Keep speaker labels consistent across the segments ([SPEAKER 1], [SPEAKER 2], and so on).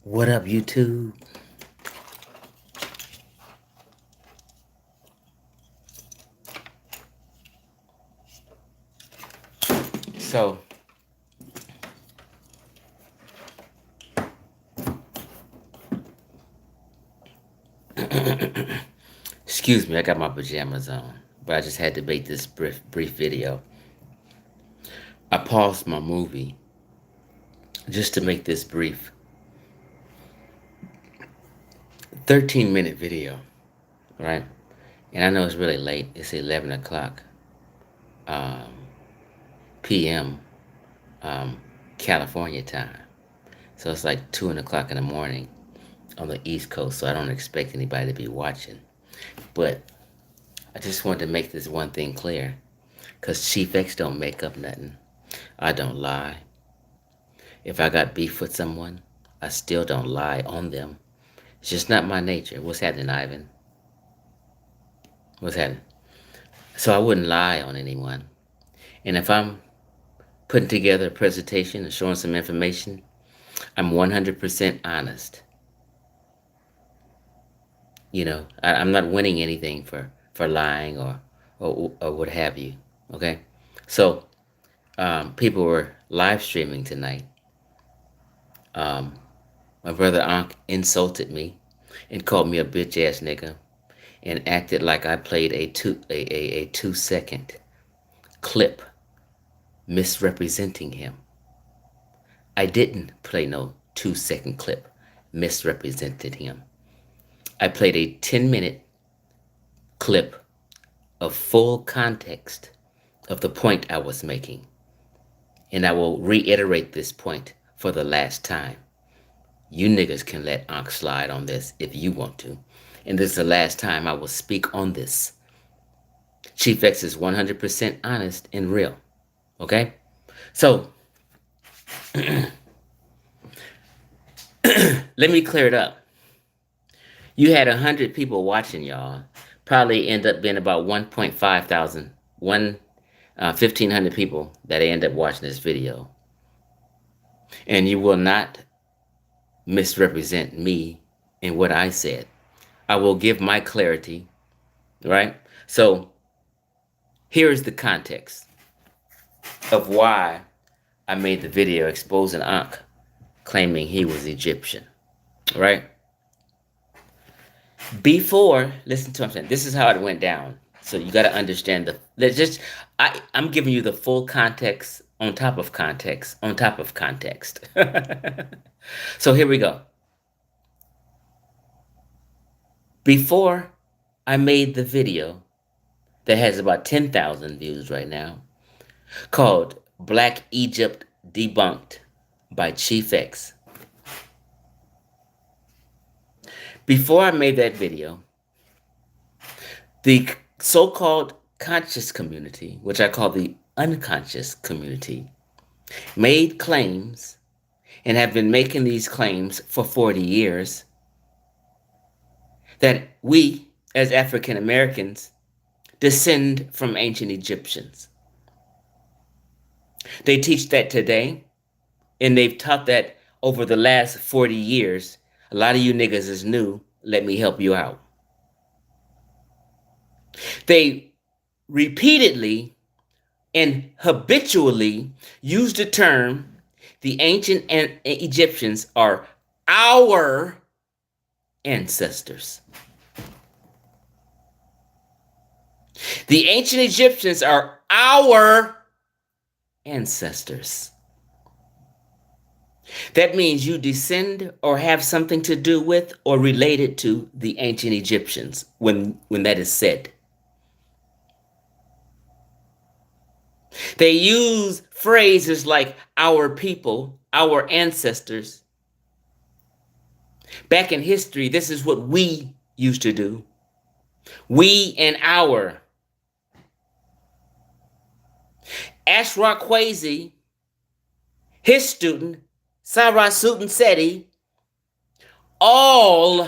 [SPEAKER 1] What up, YouTube? So, excuse me, I got my pajamas on, but I just had to make this brief video. I paused my movie just to make this brief 13-minute video, right? And I know it's really late. It's 11 o'clock p.m. California time. So it's like 2 o'clock in the morning on the East Coast, so I don't expect anybody to be watching. But I just wanted to make this one thing clear, because Chief X don't make up nothing. I don't lie. If I got beef with someone, I still don't lie on them. It's just not my nature. What's happening, Ivan? What's happening? So I wouldn't lie on anyone. And if I'm putting together a presentation and showing some information, I'm 100% honest. You know, I'm not winning anything for lying or what have you. Okay? So people were live streaming tonight. My brother Ankh insulted me and called me a bitch ass nigga and acted like I played a 2 second clip misrepresenting him. I didn't play no 2 second clip misrepresented him. I played a 10-minute clip of full context of the point I was making. And I will reiterate this point for the last time. You niggas can let Ankh slide on this if you want to. And this is the last time I will speak on this. Chief X is 100% honest and real. Okay? So, let me clear it up. You had 100 people watching, y'all. Probably end up being about 1.5 thousand, 1,500 people that end up watching this video. And you will not misrepresent me in what I said. I will give my clarity, right? So here's the context of why I made the video exposing Ankh, claiming he was Egyptian, right? Before, listen to what I'm saying. This is how it went down. So you got to understand I'm giving you the full context on top of context on top of context. So here we go. Before I made the video that has about 10,000 views right now, called Black Egypt Debunked by Chief X. Before I made that video, the so-called conscious community, which I call the unconscious community, made claims and have been making these claims for 40 years that we, as African Americans, descend from ancient Egyptians. They teach that today, and they've taught that over the last 40 years. A lot of you niggas is new. Let me help you out. They repeatedly and habitually use the term, the ancient Egyptians are our ancestors. The ancient Egyptians are our ancestors. That means you descend or have something to do with or related to the ancient Egyptians when that is said. They use phrases like our people, our ancestors. Back in history, this is what we used to do. We and our. Ashra Kwesi, his student, Sarah Sutton Seti, all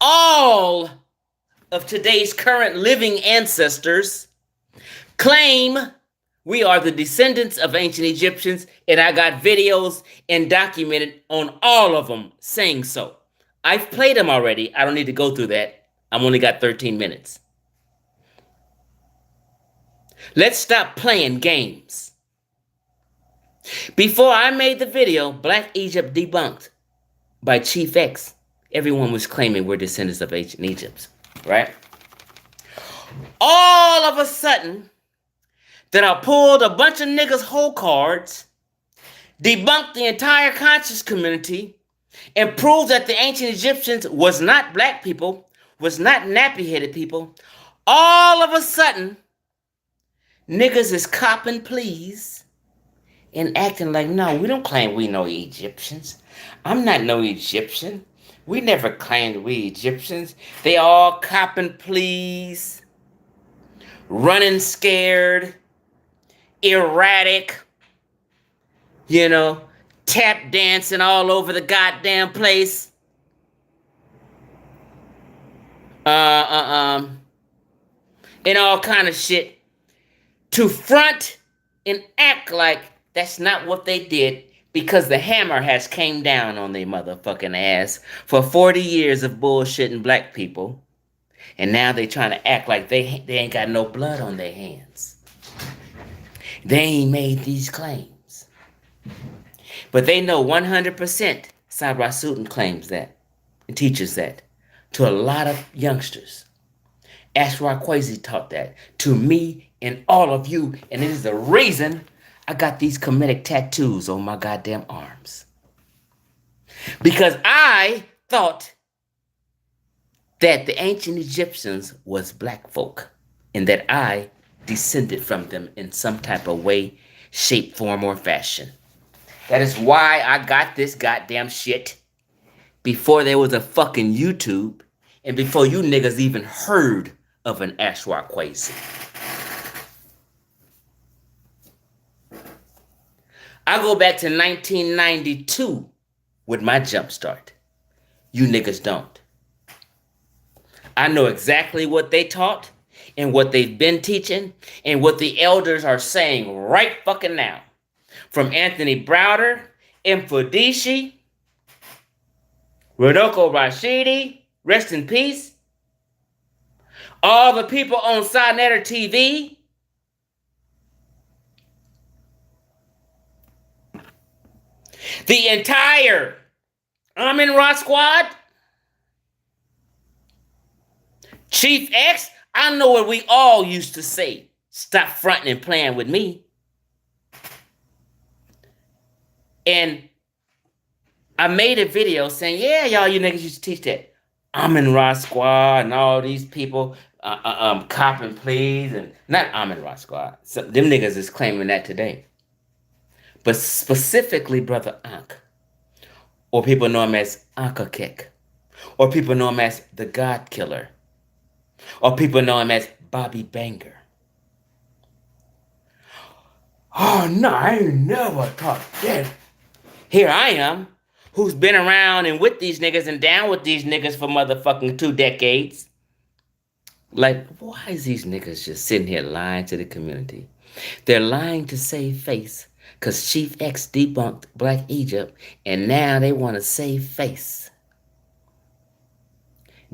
[SPEAKER 1] of today's current living ancestors claim We are the descendants of ancient Egyptians, and I got videos and documented on all of them saying so. I've played them already. I don't need to go through that. I've only got 13 minutes. Let's stop playing games. Before I made the video, Black Egypt Debunked by Chief X, everyone was claiming we're descendants of ancient Egypt, right? All of a sudden, then I pulled a bunch of niggas' whole cards, debunked the entire conscious community, and proved that the ancient Egyptians was not black people, was not nappy-headed people. All of a sudden, niggas is copping pleas and acting like, no, we don't claim we know Egyptians. I'm not no Egyptian. We never claimed we Egyptians. They all copping pleas, running scared, erratic, tap dancing all over the goddamn place. And all kind of shit to front and act like that's not what they did, because the hammer has came down on their motherfucking ass for 40 years of bullshitting black people. And now they trying to act like they ain't got no blood on their hands. They ain't made these claims. But they know 100% Sabra Sutton claims that and teaches that to a lot of youngsters. Ashra Kwesi taught that to me and all of you, and it is the reason I got these Kemetic tattoos on my goddamn arms. Because I thought that the ancient Egyptians was black folk, and that I descended from them in some type of way, shape, form, or fashion. That is why I got this goddamn shit before there was a fucking YouTube, and before you niggas even heard of an Ashra Kwesi. I go back to 1992 with my jump start. You niggas don't. I know exactly what they taught and what they've been teaching and what the elders are saying right fucking now. From Anthony Browder, Mfudishi, Rodoko Rashidi, rest in peace. All the people on Sinetter TV. The entire Amin-Ra squad. Chief X, I know what we all used to say. Stop fronting and playing with me. And I made a video saying, yeah, y'all, you niggas used to teach that. Amin-Ra squad and all these people copping pleas, and not Amin-Ra squad. So them niggas is claiming that today. But specifically, Brother Ankh, or people know him as Ankh, or people know him as the God Killer, or people know him as Bobby Banger. Oh no, I ain't never taught that. Here I am, who's been around and with these niggas and down with these niggas for motherfucking 2 decades. Like, why is these niggas just sitting here lying to the community? They're lying to save face, because Chief X debunked Black Egypt, and now they want to save face.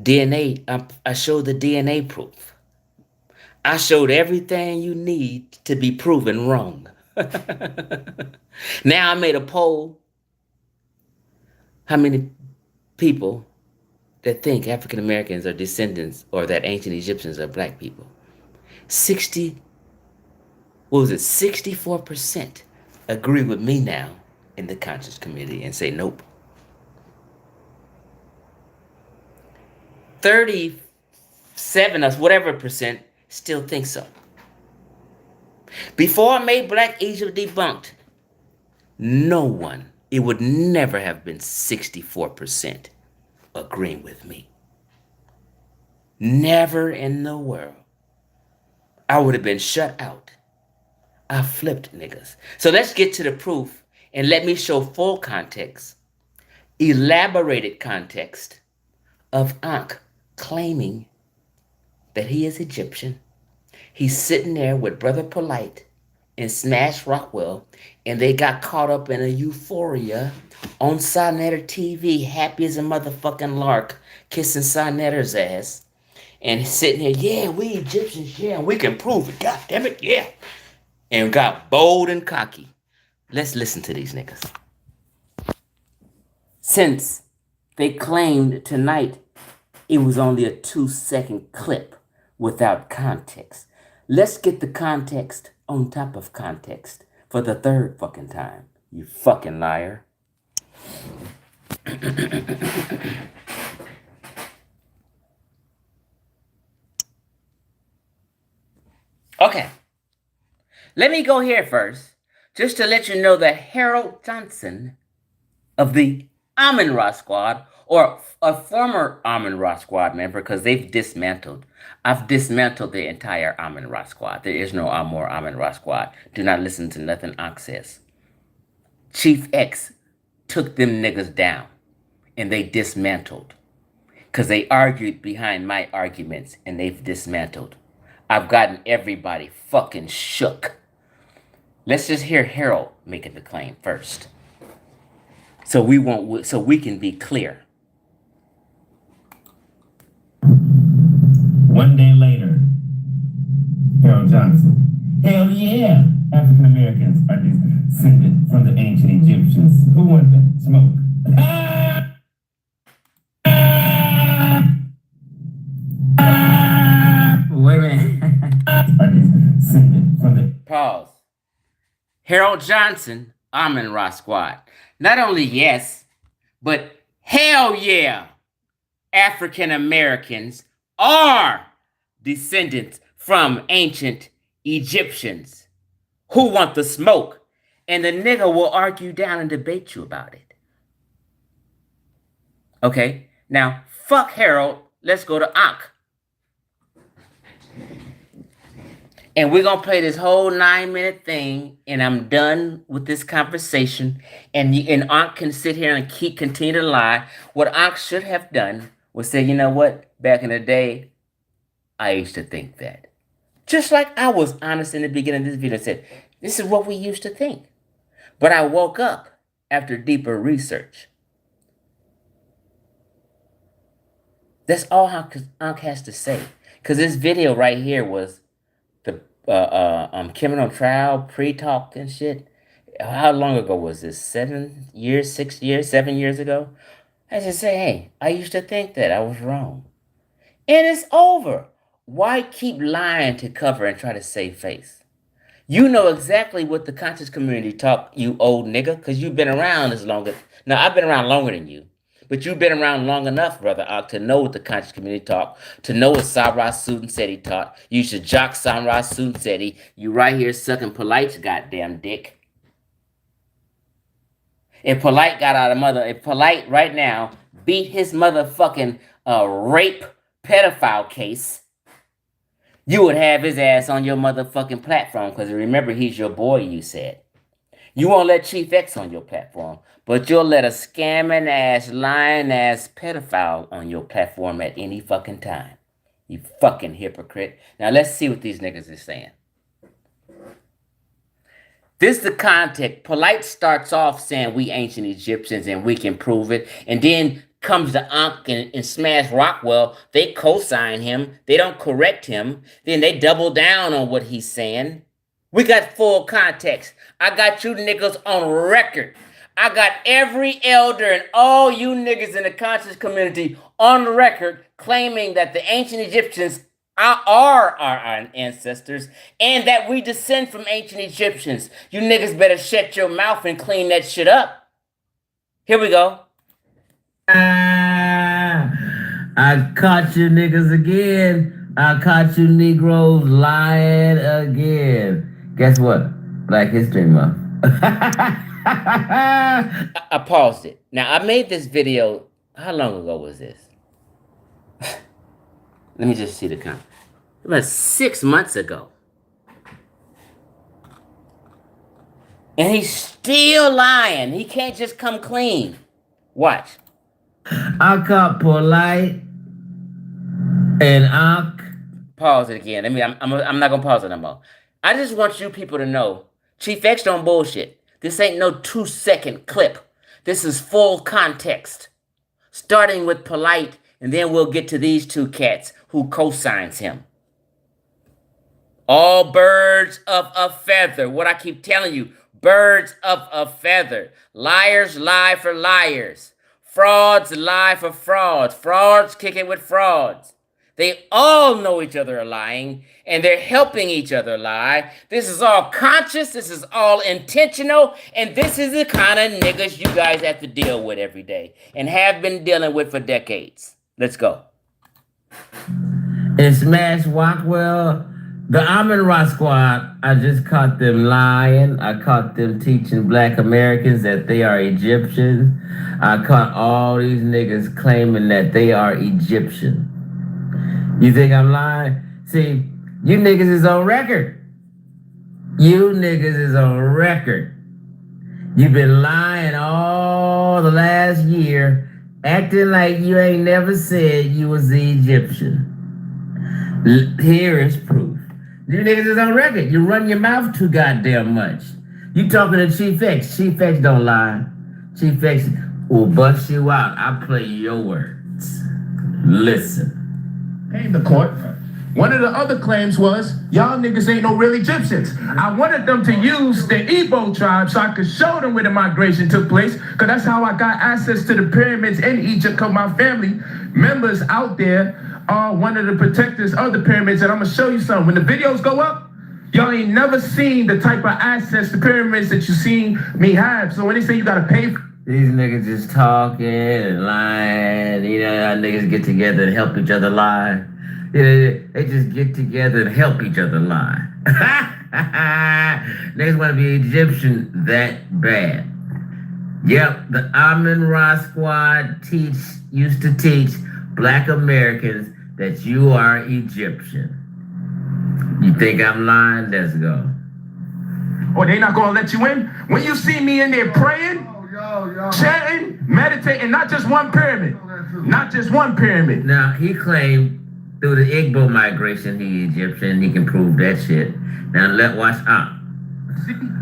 [SPEAKER 1] DNA, I showed the DNA proof. I showed everything you need to be proven wrong. Now I made a poll. How many people that think African Americans are descendants or that ancient Egyptians are black people? 64% agree with me now in the conscious community and say nope. 37 or whatever percent still think so. Before I made Black Egypt Debunked, no one, it would never have been 64% agreeing with me. Never in the world. I would have been shut out. I flipped niggas. So let's get to the proof and let me show full context, elaborated context of Ankh claiming that he is Egyptian. He's sitting there with Brother Polite and smashed Rockwell, and they got caught up in a euphoria on Sinetter TV, happy as a motherfucking lark, kissing Sinetter's ass, and sitting here, yeah, we Egyptians, yeah, we can prove it, god damn it, yeah, and got bold and cocky. Let's listen to these niggas. Since they claimed tonight it was only a 2-second clip without context, let's get the context on top of context for the third fucking time, you fucking liar. Okay, let me go here first, just to let you know that Harold Johnson of the Amin Ra Squad, or a former Amin Ra Squad member, because they've dismantled. I've dismantled the entire Amin Ra Squad. There is no more Amin Ra Squad. Do not listen to nothing Ankh says. Chief X took them niggas down, and they dismantled. Because they argued behind my arguments, and they've dismantled. I've gotten everybody fucking shook. Let's just hear Harold making the claim first. So we can be clear.
[SPEAKER 2] One day later, Harold Johnson. Hell yeah! African Americans are descended from the ancient Egyptians. Who wanted to smoke?
[SPEAKER 1] Wait a minute.
[SPEAKER 2] Are descended from the
[SPEAKER 1] Pause. Harold Johnson, Amin Ra Squad. Not only yes, but hell yeah, African Americans are descendants from ancient Egyptians. Who want the smoke? And the nigga will argue down and debate you about it. Okay, now fuck Harold. Let's go to Ankh. And we're going to play this whole 9-minute thing, and I'm done with this conversation. And Ankh can sit here and continue to lie. What Ankh should have done was say, you know what? Back in the day, I used to think that. Just like I was honest in the beginning of this video and said, this is what we used to think. But I woke up after deeper research. That's all Ankh has to say. Because this video right here was the criminal trial pre-talk and shit. How long ago was this? 7 years, 6 years, 7 years ago? I just say, hey, I used to think that I was wrong. And it's over. Why keep lying to cover and try to save face? You know exactly what the conscious community talk, you old nigga, because you've been around as long as... Now, I've been around longer than you. But you've been around long enough, Brother Ankh, to know what the conscious community taught, to know what Samra Sutanseti taught. You should jock Samra Sutanseti. You right here sucking Polite's goddamn dick. If Polite got out of if Polite right now beat his motherfucking rape pedophile case, you would have his ass on your motherfucking platform, because remember, he's your boy, you said. You won't let Chief X on your platform, but you'll let a scamming ass, lying ass pedophile on your platform at any fucking time. You fucking hypocrite. Now let's see what these niggas are saying. This is the context. Polite starts off saying we ancient Egyptians and we can prove it. And then comes the Ankh and Smash Rockwell. They co-sign him. They don't correct him. Then they double down on what he's saying. We got full context. I got you niggas on record. I got every elder and all you niggas in the conscious community on record claiming that the ancient Egyptians are our ancestors and that we descend from ancient Egyptians. You niggas better shut your mouth and clean that shit up. Here we go.
[SPEAKER 2] I caught you niggas again. I caught you Negroes lying again. Guess what? Black History Month.
[SPEAKER 1] I paused it. Now, I made this video. How long ago was this? Let me just see the count. About 6 months ago. And he's still lying. He can't just come clean. Watch.
[SPEAKER 2] I caught Polite and Ankh.
[SPEAKER 1] Pause it again. I'm not gonna pause it no more. I just want you people to know Chief X don't bullshit. This ain't no 2-second clip. This is full context. Starting with Polite, and then we'll get to these two cats who co-signs him. All birds of a feather. What I keep telling you, birds of a feather. Liars lie for liars. Frauds lie for frauds. Frauds kick it with frauds. They all know each other are lying, and they're helping each other lie. This is all conscious, this is all intentional, and this is the kind of niggas you guys have to deal with every day, and have been dealing with for decades. Let's go.
[SPEAKER 2] In Smash Rockwell, the Amin Ra squad, I just caught them lying. I caught them teaching black Americans that they are Egyptians. I caught all these niggas claiming that they are Egyptian. You think I'm lying? See, you niggas is on record. You niggas is on record. You've been lying all the last year, acting like you ain't never said you was the Egyptian. Here is proof. You niggas is on record. You run your mouth too goddamn much. You talking to Chief X. Chief X don't lie. Chief X will bust you out. I play your words. Listen.
[SPEAKER 3] In the court. One of the other claims was, y'all niggas ain't no real Egyptians. I wanted them to use the Igbo tribe so I could show them where the migration took place, because that's how I got access to the pyramids in Egypt, because my family members out there are one of the protectors of the pyramids, and I'm gonna show you something. When the videos go up, y'all ain't never seen the type of access to pyramids that you seen me have. So when they say you gotta pay for
[SPEAKER 2] these niggas just talking and lying. You know, y'all niggas get together and help each other lie. You know, they just get together and help each other lie. Niggas want to be Egyptian that bad. Yep, the Amin Ra squad used to teach black Americans that you are Egyptian. You think I'm lying? Let's go.
[SPEAKER 3] Or they not gonna let you in? When you see me in there praying, chanting, meditating, not just one pyramid. Not just one pyramid.
[SPEAKER 2] Now, he claimed through the Igbo migration he Egyptian. He can prove that shit. Now, watch out.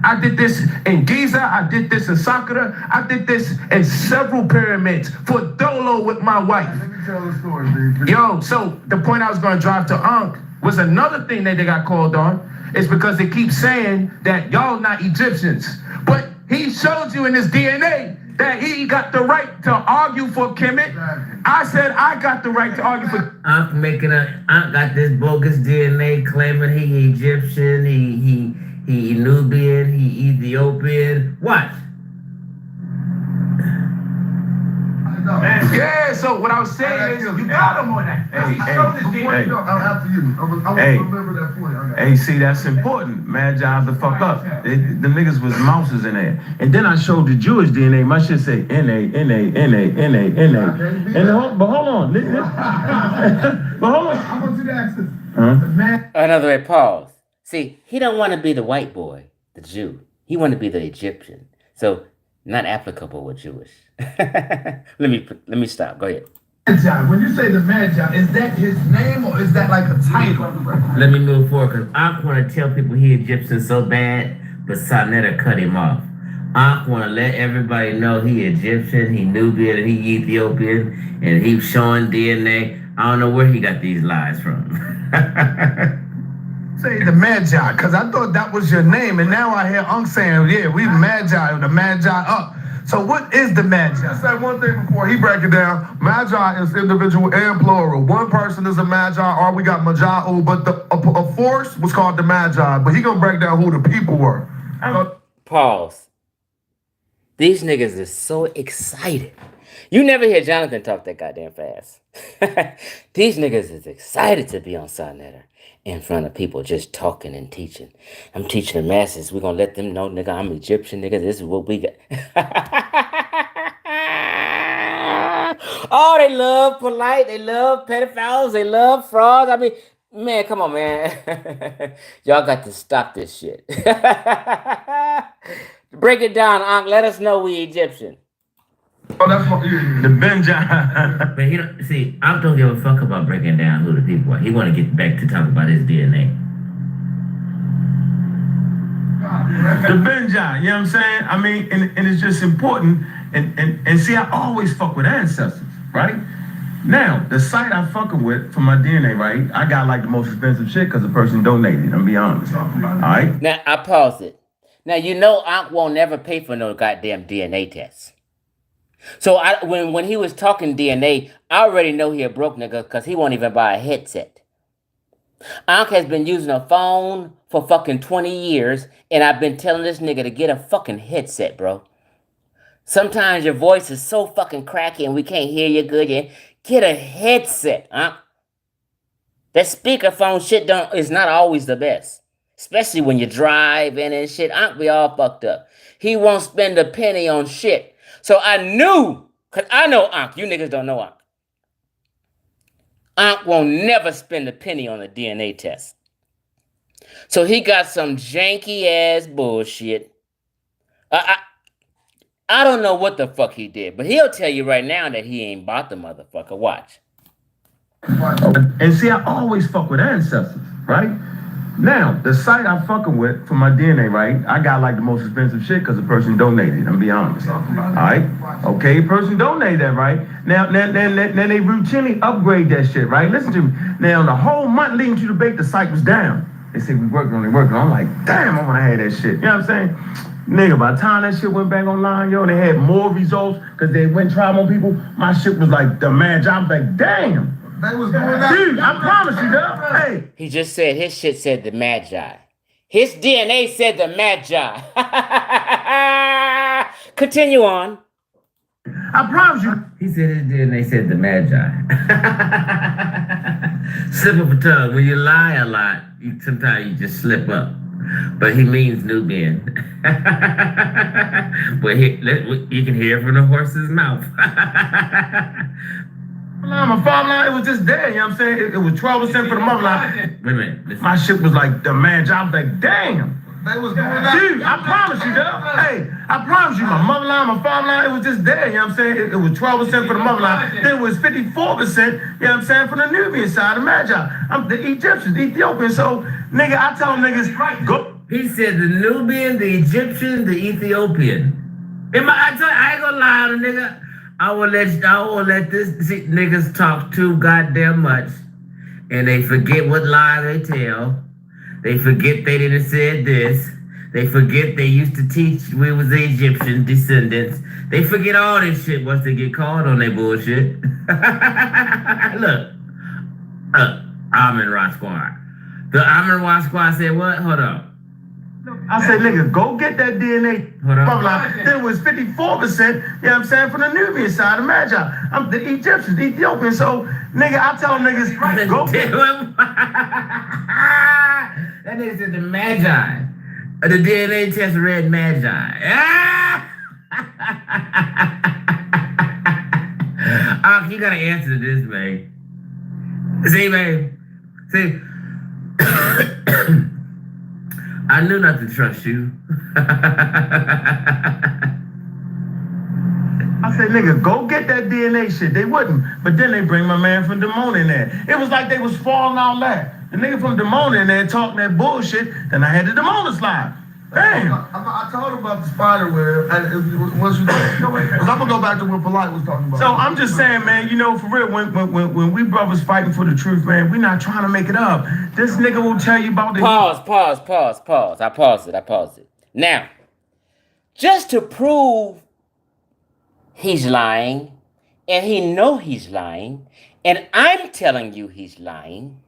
[SPEAKER 3] I did this in Giza. I did this in Saqqara. I did this in several pyramids for Dolo with my wife.
[SPEAKER 4] Let me tell the story, baby.
[SPEAKER 3] Yo, so the point I was going to drive to Ankh was another thing that they got called on. Is because they keep saying that y'all not Egyptians. But he showed you in his DNA that he got the right to argue for Kemet. Exactly. I said I got the right to argue for.
[SPEAKER 2] Ankh got this bogus DNA claiming he Egyptian, he Nubian, he Ethiopian. What?
[SPEAKER 3] Yeah, so what I was saying is, you got him on that.
[SPEAKER 4] Hey, see, that's important. Mad job to fuck up. The niggas was mouses in there. And then I showed the Jewish DNA. My shit say NA. But hold on. But hold on.
[SPEAKER 3] I'm going to do the access.
[SPEAKER 1] Another way, pause. See, he don't want to be the white boy, the Jew. He want to be the Egyptian. So, not applicable with Jewish. Let me stop. Go ahead.
[SPEAKER 3] Magi. When you say the Magi, is that his name or is that like a title?
[SPEAKER 2] Let me move forward, because I want to tell people he Egyptian so bad, but Sonetta cut him off. I want to let everybody know he Egyptian, he Nubian, and he Ethiopian, and he's showing DNA. I don't know where he got these lies from.
[SPEAKER 3] Say the Magi, because I thought that was your name, and now I hear Unc saying, yeah, we Magi, the Magi up. So what is the Magi?
[SPEAKER 4] I said one thing before he break it down. Magi is individual and plural. One person is a Magi, or we got Magi'u, but a force was called the Magi. But he gonna break down who the people were.
[SPEAKER 1] Pause. These niggas is so excited. You never hear Jonathan talk that goddamn fast. These niggas is excited to be on Sonetta in front of people just talking and teaching. I'm teaching the masses. We're going to let them know, nigga, I'm Egyptian, nigga. This is what we got. Oh, they love polite. They love pedophiles. They love frauds. I mean, man, come on, man. Y'all got to stop this shit. Break it down, Ankh. Let us know we Egyptian.
[SPEAKER 4] Oh, that's what the Benjamin.
[SPEAKER 2] But he don't see. I don't give a fuck about breaking down who the people are. He want to get back to talk about his DNA.
[SPEAKER 3] The Benjai, you know what I'm saying? I mean, and it's just important. And see, I always fuck with ancestors, right? Now, the site I fucking with for my DNA, right? I got like the most expensive shit because the person donated. I'm be honest. All right.
[SPEAKER 1] Now, I pause it. Now, you know Ankh won't never pay for no goddamn DNA tests. So when he was talking DNA, I already know he a broke nigga because he won't even buy a headset. Ankh has been using a phone for fucking 20 years, and I've been telling this nigga to get a fucking headset, bro. Sometimes your voice is so fucking cracky and we can't hear you good. Get a headset, huh? That speakerphone shit is not always the best. Especially when you drive in and shit. Ankh be all fucked up. He won't spend a penny on shit. So I knew, because I know Ankh. You niggas don't know Ankh. Ankh won't never spend a penny on a DNA test. So he got some janky ass bullshit. I don't know what the fuck he did, but he'll tell you right now that he ain't bought the motherfucker. Watch.
[SPEAKER 3] And see, I always fuck with ancestors, right? Now, the site I'm fucking with for my DNA, right? I got like the most expensive shit because the person donated. I'm be honest. All right? Okay, person donated that, right? Now they routinely upgrade that shit, right? Listen to me. Now, the whole month leading to the debate, the site was down. They said we working on it, working on it. I'm like, damn, I want to have that shit. You know what I'm saying? Nigga, by the time that shit went back online, yo, they had more results because they went and tried more people. My shit was like the man. I was like, damn.
[SPEAKER 4] They was doing that.
[SPEAKER 3] Dude, I promise you, dog. Hey.
[SPEAKER 1] He just said his shit said the Magi. His DNA said the Magi. Continue on.
[SPEAKER 3] I promise you.
[SPEAKER 2] He said his DNA said the Magi. Slip of a tongue. When you lie a lot, sometimes you just slip up. But he means Nubian. But you can hear it from the horse's mouth.
[SPEAKER 3] My father line, it was just there, you know what I'm saying? It was 12% for the mother line.
[SPEAKER 2] Wait a minute.
[SPEAKER 3] My shit was like the man. I was like, damn.
[SPEAKER 4] They was doing that.
[SPEAKER 3] Dude, I promise you, dog. Hey, I promise you, my mother line, my father line, it was just there, you know what I'm saying? It was 12% for the mother line. Then it was 54%, you know what I'm saying, for the Nubian side, the Magi. I'm the Egyptians, the Ethiopians. So, nigga, I tell niggas, go.
[SPEAKER 2] He said the Nubian, the Egyptian, the Ethiopian. I ain't gonna lie to nigga. I will let this niggas talk too goddamn much, and they forget what lie they tell. They forget they didn't say this. They forget they used to teach we was the Egyptian descendants. They forget all this shit once they get called on their bullshit. Look, Amin Ra Squad. The Amin Ra Squad said what? Hold on.
[SPEAKER 3] I said, nigga, go get that DNA.
[SPEAKER 2] Hold on.
[SPEAKER 3] Then it was 54%, you know what I'm saying, for the Nubian side, the Magi. I'm the Egyptians, the Ethiopians. So, nigga, I tell niggas, go get
[SPEAKER 2] that nigga said the Magi. The DNA test read Magi. You gotta answer this, man. See, man. See. I knew not to trust you.
[SPEAKER 3] I said, nigga, go get that DNA shit. They wouldn't. But then they bring my man from Damone in there. It was like they was falling out loud. The nigga from Damone in there talking that bullshit. Then I had the Damone slide. Damn.
[SPEAKER 4] I told him about the spider web. Once you because I'm gonna go back to what Polite was talking about.
[SPEAKER 3] So I'm just saying, man, you know, for real, when we brothers fighting for the truth, man, we not trying to make it up. This nigga will tell you about the
[SPEAKER 1] Pause. I paused it. Now, just to prove he's lying, and he know he's lying, and I'm telling you he's lying.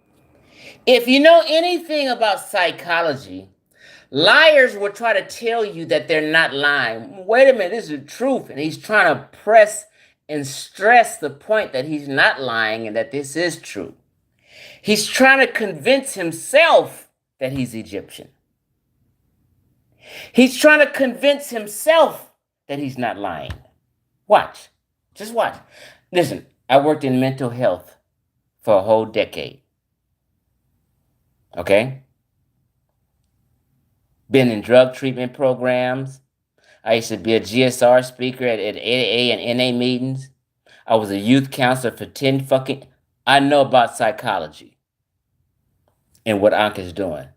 [SPEAKER 1] If you know anything about psychology, liars will try to tell you that they're not lying. Wait a minute, this is the truth. And he's trying to press and stress the point that he's not lying and that this is true. He's trying to convince himself that he's Egyptian. He's trying to convince himself that he's not lying. Watch. Just watch. Listen, I worked in mental health for a whole decade. Okay? Been in drug treatment programs. I used to be a GSR speaker at AA and NA meetings. I was a youth counselor for 10 fucking... I know about psychology and what Ankh is doing.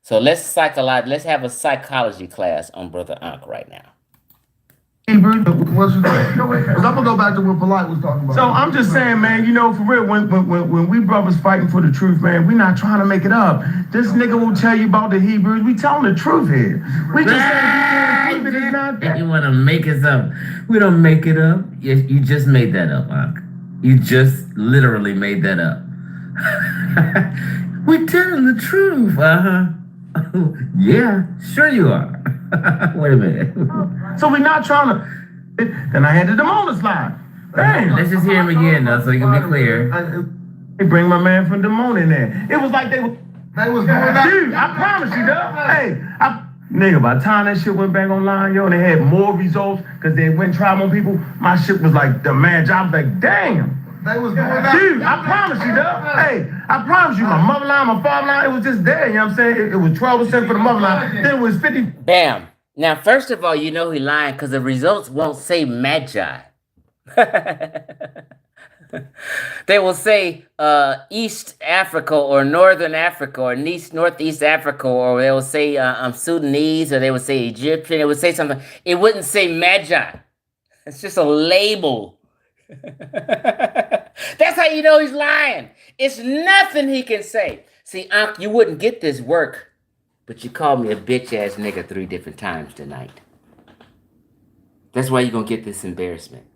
[SPEAKER 1] So let's have a psychology class on Brother Ankh right now.
[SPEAKER 4] Hebrew, what's your name? Because I'm gonna go back to what Polite was talking about.
[SPEAKER 3] So I'm just saying, man, you know, for real, when we brothers fighting for the truth, man, we not trying to make it up. This nigga will tell you about the Hebrews. We telling the truth here. We just saying we can't prove it. It's not that.
[SPEAKER 2] You want to make it up? We don't make it up. You just made that up, Ankh. You just literally made that up. We're telling the truth. Yeah, sure you are. Wait a minute.
[SPEAKER 3] So we not trying to. Then I handed them on the slide. Dang.
[SPEAKER 2] Let's just hear him again now so you can be clear.
[SPEAKER 3] They bring my man from Damone in there. It was like they was
[SPEAKER 4] doing that.
[SPEAKER 3] Dude, I promise you, dog. Hey, nigga, by the time that shit went back online, yo, and they had more results because they went and tried more people, my shit was like the man job. Like, damn.
[SPEAKER 4] They was doing that.
[SPEAKER 3] Dude, I promise you, dog. Hey, I promise you, my mother line, my father line, it was just there. You know what I'm saying? It was 12% for the mother line. Then it was 50.
[SPEAKER 1] Bam. Now, first of all, you know he lying because the results won't say magi. They will say East Africa or Northern Africa or Northeast Africa, or they will say Sudanese, or they would say Egyptian. It would say something. It wouldn't say magi. It's just a label. That's how you know he's lying. It's nothing he can say. See, Ankh, you wouldn't get this work, but you called me a bitch ass nigga 3 different times tonight. That's why you're gonna get this embarrassment.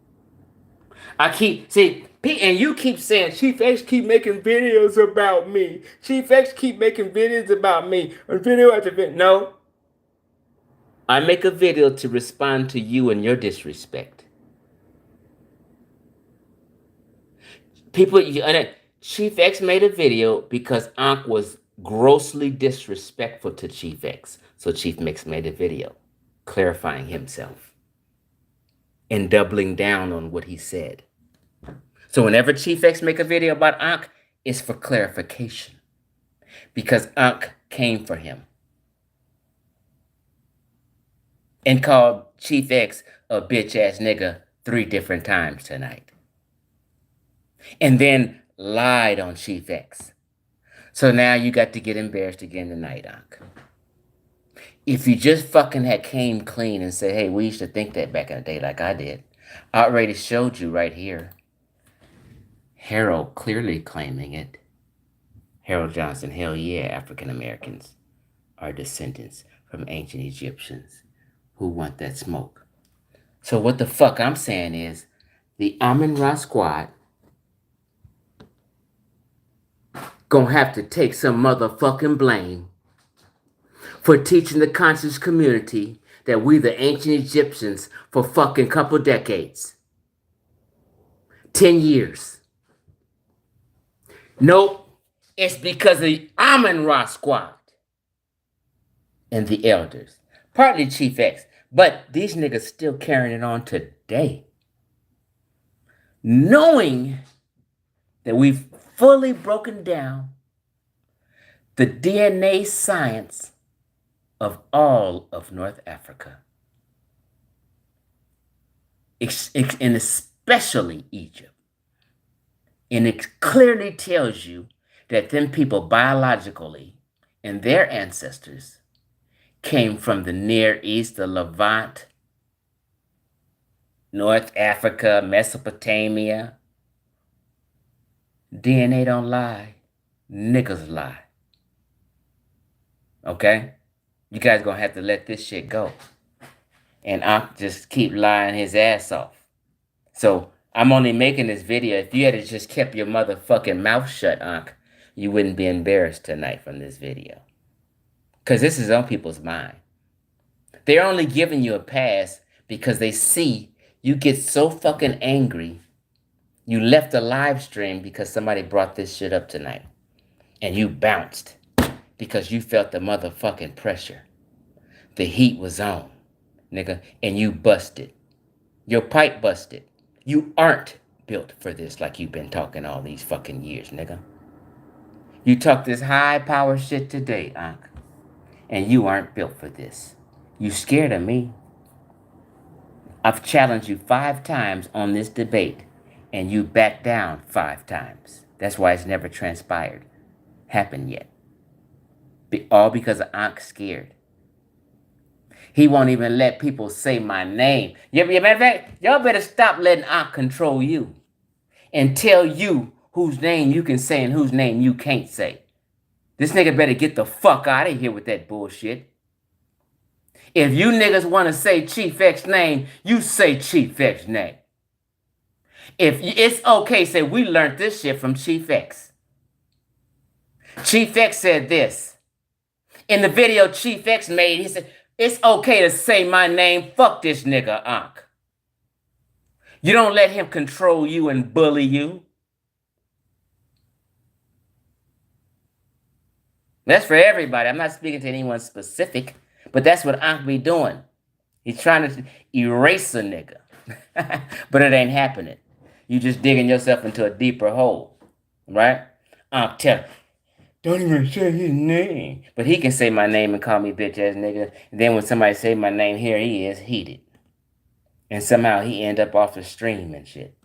[SPEAKER 1] And you keep saying, Chief X keep making videos about me. Chief X keep making videos about me. Video after video. No. I make a video to respond to you and your disrespect. Chief X made a video because Ankh was grossly disrespectful to Chief X. So Chief X made a video clarifying himself and doubling down on what he said. So whenever Chief X make a video about Ankh, it's for clarification. Because Ankh came for him. And called Chief X a bitch ass nigga 3 different times tonight. And then lied on Chief X. So now you got to get embarrassed again tonight, Ankh. If you just fucking had came clean and said, hey, we used to think that back in the day like I did. I already showed you right here. Harold clearly claiming it. Harold Johnson, hell yeah, African Americans are descendants from ancient Egyptians who want that smoke. So what the fuck I'm saying is, the Amun-Ra squad gonna have to take some motherfucking blame for teaching the conscious community that we the ancient Egyptians for fucking couple decades. 10 years. Nope. It's because of the Amun-Ra squad and the elders. Partly Chief X. But these niggas still carrying it on today. Knowing that we've fully broken down the DNA science of all of North Africa. And especially Egypt. And it clearly tells you that them people biologically and their ancestors came from the Near East, the Levant, North Africa, Mesopotamia. DNA don't lie. Niggas lie. Okay? You guys gonna have to let this shit go. And Ankh just keep lying his ass off. So I'm only making this video. If you had just kept your motherfucking mouth shut, Ankh, you wouldn't be embarrassed tonight from this video. Because this is on people's mind. They're only giving you a pass because they see you get so fucking angry. You left a live stream because somebody brought this shit up tonight. And you bounced because you felt the motherfucking pressure. The heat was on, nigga, and you busted. Your pipe busted. You aren't built for this like you've been talking all these fucking years, nigga. You talk this high power shit today, Ankh, and you aren't built for this. You scared of me. I've challenged you 5 times on this debate, and you backed down 5 times. That's why it's never happened yet. All because of Ankh scared. He won't even let people say my name. Matter of fact, y'all better stop letting Ankh control you and tell you whose name you can say and whose name you can't say. This nigga better get the fuck out of here with that bullshit. If you niggas want to say Chief X's name, you say Chief X's name. If it's okay, say we learned this shit from Chief X. Chief X said this. In the video Chief X made, he said, it's okay to say my name, fuck this nigga Ankh. You don't let him control you and bully you. That's for everybody. I'm not speaking to anyone specific, but that's what Ankh be doing. He's trying to erase a nigga. But it ain't happening. You just digging yourself into a deeper hole. Right? Ankh tell, don't even say his name. But he can say my name and call me bitch ass nigga. And then when somebody say my name, here he is, heated. And somehow he end up off the stream and shit.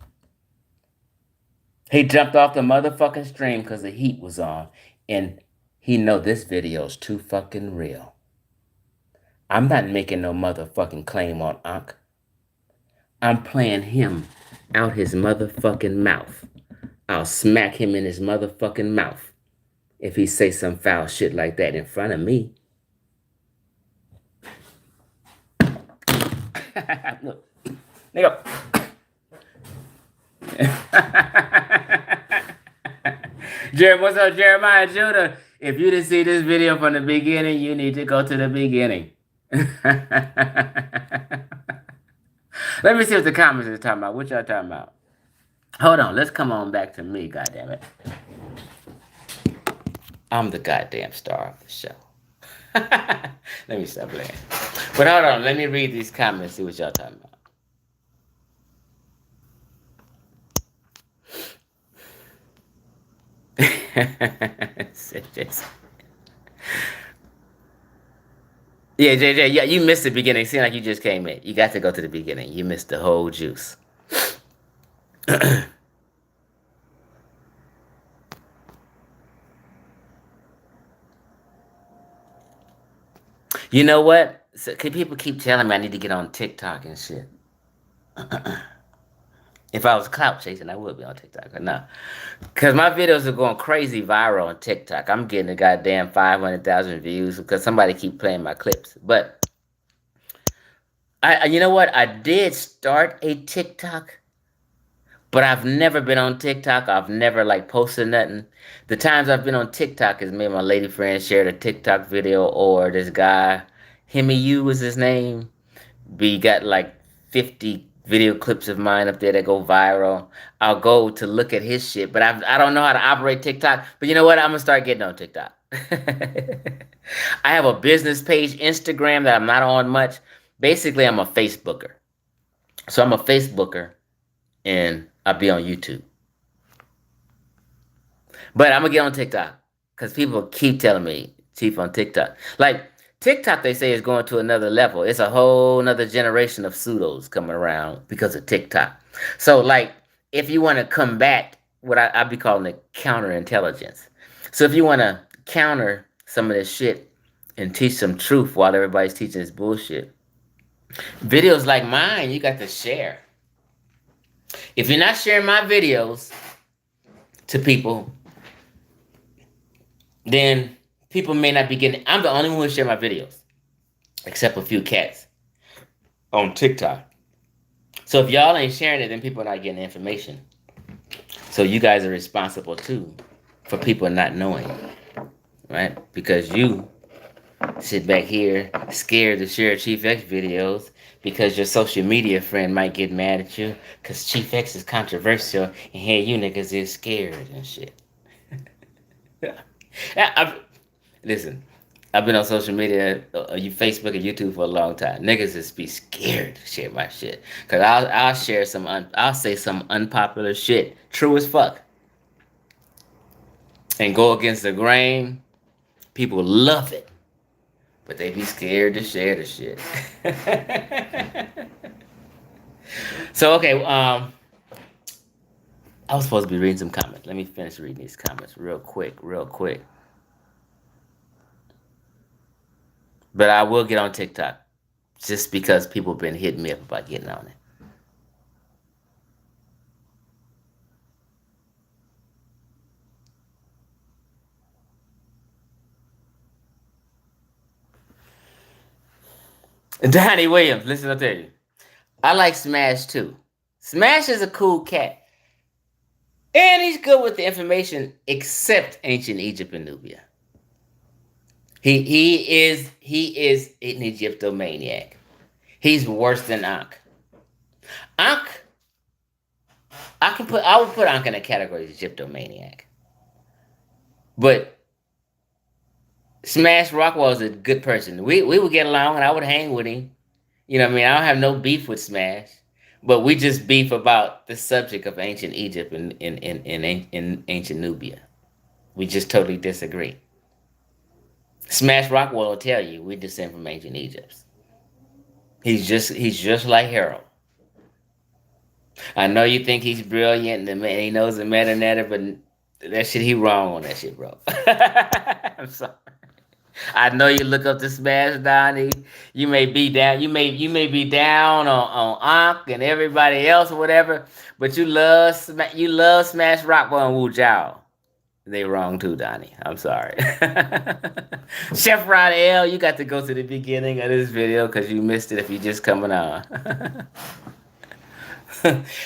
[SPEAKER 1] He jumped off the motherfucking stream because the heat was on. And he know this video's too fucking real. I'm not making no motherfucking claim on Ankh. I'm playing him out his motherfucking mouth. I'll smack him in his motherfucking mouth if he say some foul shit like that in front of me. Look, nigga. What's up, Jeremiah Judah? If you didn't see this video from the beginning, you need to go to the beginning. Let me see what the comments are talking about. What y'all talking about? Hold on. Let's come on back to me, goddammit. I'm the goddamn star of the show. Let me stop playing. But hold on. Let me read these comments, see what y'all talking about. Yeah, JJ, yeah, you missed the beginning. Seemed like you just came in. You got to go to the beginning. You missed the whole juice. You know what? So, people keep telling me I need to get on TikTok and shit. If I was clout chasing, I would be on TikTok. But no. Because my videos are going crazy viral on TikTok. I'm getting a goddamn 500,000 views because somebody keep playing my clips. But, you know what? I did start a TikTok. But I've never been on TikTok. I've never, posted nothing. The times I've been on TikTok is me and my lady friend shared a TikTok video. Or this guy, Himmy U was his name. We got, 50 video clips of mine up there that go viral. I'll go to look at his shit, but I don't know how to operate TikTok. But you know what? I'm going to start getting on TikTok. I have a business page, Instagram, that I'm not on much. Basically, I'm a Facebooker. So I'm a Facebooker, and I'll be on YouTube. But I'm going to get on TikTok, because people keep telling me, Chief on TikTok. TikTok, they say, is going to another level. It's a whole nother generation of pseudos coming around because of TikTok. So, if you want to combat what I be calling it counterintelligence. So, if you want to counter some of this shit and teach some truth while everybody's teaching this bullshit, videos like mine, you got to share. If you're not sharing my videos to people, then people may not be getting. I'm the only one who share my videos, except a few cats on TikTok. So if y'all ain't sharing it, then people are not getting the information. So you guys are responsible too for people not knowing, right? Because you sit back here scared to share Chief X videos because your social media friend might get mad at you because Chief X is controversial and here you niggas is scared and shit. Listen, I've been on social media, Facebook and YouTube for a long time. Niggas just be scared to share my shit. Because I'll share I'll say some unpopular shit, true as fuck, and go against the grain. People love it. But they be scared to share the shit. So, okay, I was supposed to be reading some comments. Let me finish reading these comments real quick. But I will get on TikTok just because people have been hitting me up about getting on it. Donnie Williams, listen, I'll tell you. I like Smash too. Smash is a cool cat. And he's good with the information except ancient Egypt and Nubia. He is an Egyptomaniac. He's worse than Ankh. Ankh, I would put Ankh in the category of Egyptomaniac. But Smash Rockwell is a good person. We would get along and I would hang with him. You know what I mean? I don't have no beef with Smash. But we just beef about the subject of ancient Egypt and in ancient Nubia. We just totally disagree. Smash Rockwell will tell you we descend from ancient Egypt. He's just like Harold. I know you think he's brilliant and he knows the meta, but that shit, he wrong on that shit, bro. I'm sorry. I know you look up to Smash Donnie. You may be down. You may be down on Ankh and everybody else or whatever, but you love Smash Rockwell and Wu Jiao. They wrong too, Donnie. I'm sorry. Chef Rod L, you got to go to the beginning of this video because you missed it if you just coming on.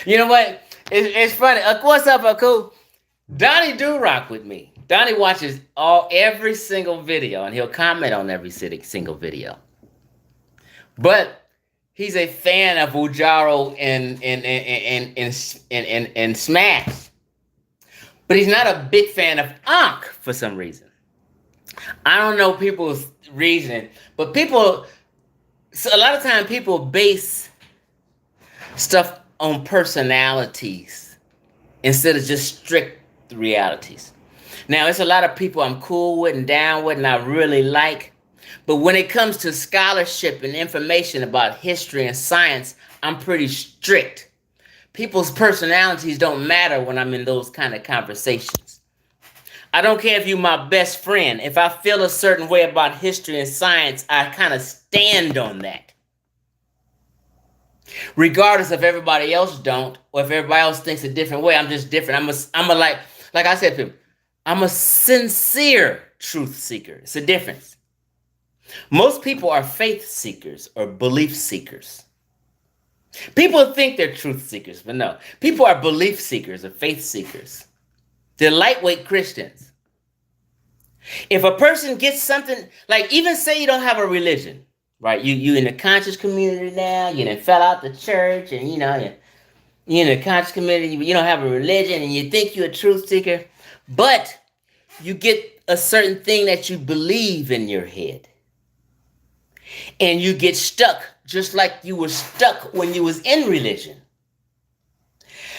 [SPEAKER 1] You know what? It's funny. What's up, Aku? Donnie do rock with me. Donnie watches every single video and he'll comment on every single video. But he's a fan of Ujaro and Smash. But he's not a big fan of Ankh for some reason. I don't know people's reason, but a lot of times people base stuff on personalities instead of just strict realities. Now, it's a lot of people I'm cool with and down with and I really like. But when it comes to scholarship and information about history and science, I'm pretty strict. People's personalities don't matter when I'm in those kind of conversations. I don't care if you're my best friend. If I feel a certain way about history and science, I kind of stand on that. Regardless if everybody else don't, or if everybody else thinks a different way, I'm just different. I'm a like I said to him, I'm a sincere truth seeker. It's a difference. Most people are faith seekers or belief seekers. People think they're truth seekers, but no. People are belief seekers or faith seekers. They're lightweight Christians. If a person gets something, like even say you don't have a religion, right? You in the conscious community now, you done fell out the church and you're in the conscious community, you don't have a religion and you think you're a truth seeker, but you get a certain thing that you believe in your head. And you get stuck just like you were stuck when you was in religion.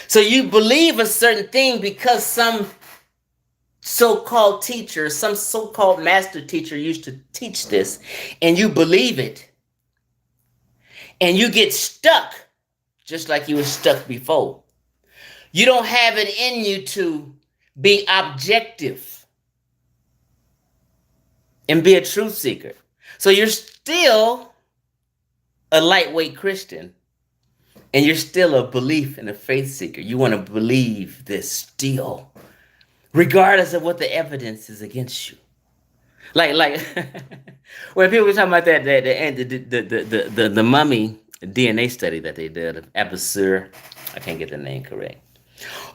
[SPEAKER 1] So you believe a certain thing because some so-called teacher, some so-called master teacher used to teach this, and you believe it. And you get stuck just like you were stuck before. You don't have it in you to be objective and be a truth seeker. So you're still a lightweight Christian, and you're still a belief and a faith seeker. You want to believe this still, regardless of what the evidence is against you. Like when people were talking about the mummy DNA study that they did of Abusur, I can't get the name correct.